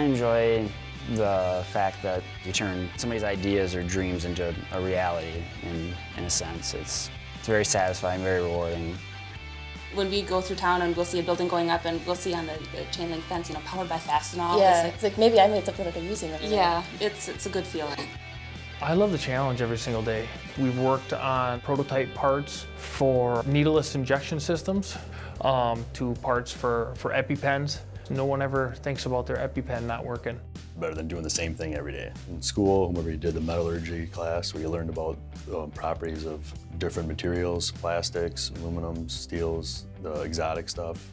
I enjoy the fact that you turn somebody's ideas or dreams into a reality in a sense. It's very satisfying, very rewarding. When we go through town and we'll see a building going up and we'll see on the chain link fence, you know, powered by Fastenal. Yeah, it's like maybe I made something that they're using over there. Yeah, it's a good feeling. I love the challenge every single day. We've worked on prototype parts for needleless injection systems to parts for EpiPens. No one ever thinks about their EpiPen not working. Better than doing the same thing every day. In school, whenever we did the metallurgy class, we learned about properties of different materials, plastics, aluminum, steels, the exotic stuff.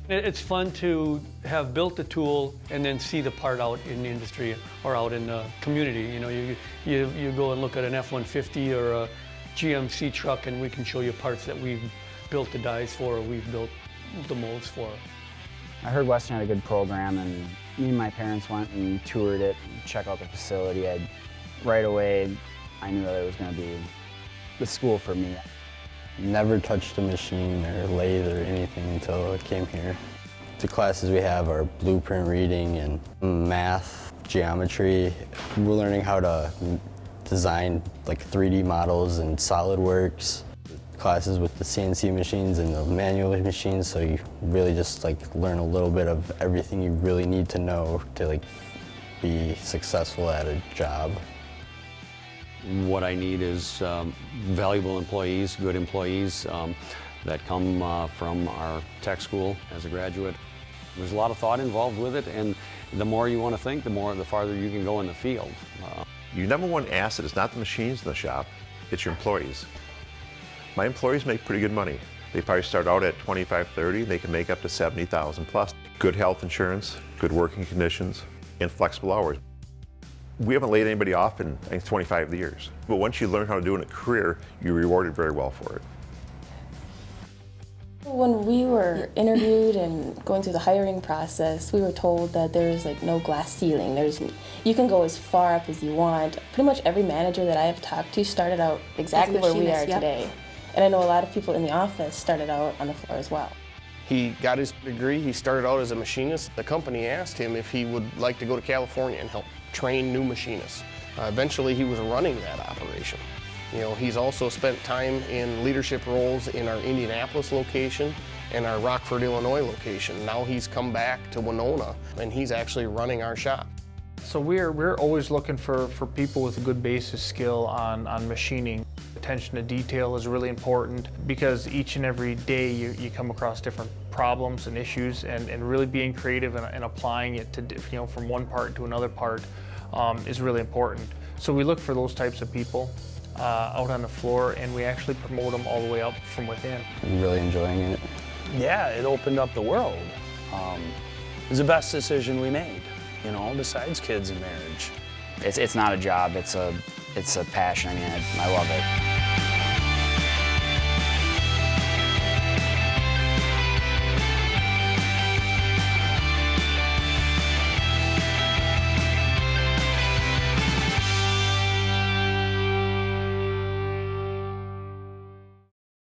It's fun to have built the tool and then see the part out in the industry or out in the community. You know, you go and look at an F-150 or a GMC truck and we can show you parts that we've built the dies for or we've built the molds for. I heard Western had a good program, and me and my parents went and toured it, check out the facility. Right away, I knew that it was going to be the school for me. Never touched a machine or lathe or anything until I came here. The classes we have are blueprint reading and math, geometry. We're learning how to design like 3D models in SolidWorks. Classes with the CNC machines and the manual machines, so you really just like learn a little bit of everything you really need to know to like be successful at a job. What I need is valuable employees, good employees that come from our tech school as a graduate. There's a lot of thought involved with it, and the more you want to think, the farther you can go in the field. Your number one asset is not the machines in the shop, it's your employees. My employees make pretty good money. They probably start out at 25, 30, they can make up to 70,000 plus. Good health insurance, good working conditions, and flexible hours. We haven't laid anybody off in, I think, 25 years. But once you learn how to do it in a career, you're rewarded very well for it. When we were interviewed and going through the hiring process, we were told that there's like no glass ceiling. You can go as far up as you want. Pretty much every manager that I have talked to started out exactly where we are today. And I know a lot of people in the office started out on the floor as well. He got his degree, he started out as a machinist. The company asked him if he would like to go to California and help train new machinists. Eventually he was running that operation. You know, he's also spent time in leadership roles in our Indianapolis location and our Rockford, Illinois location. Now he's come back to Winona and he's actually running our shop. So we're always looking for people with a good basis skill on machining. Attention to detail is really important because each and every day you come across different problems and issues, and really being creative and applying it to, you know, from one part to another part is really important. So we look for those types of people out on the floor, and we actually promote them all the way up from within. I'm really enjoying it. Yeah, it opened up the world. It was the best decision we made, you know, besides kids and marriage. It's not a job, it's a passion. I mean, I love it.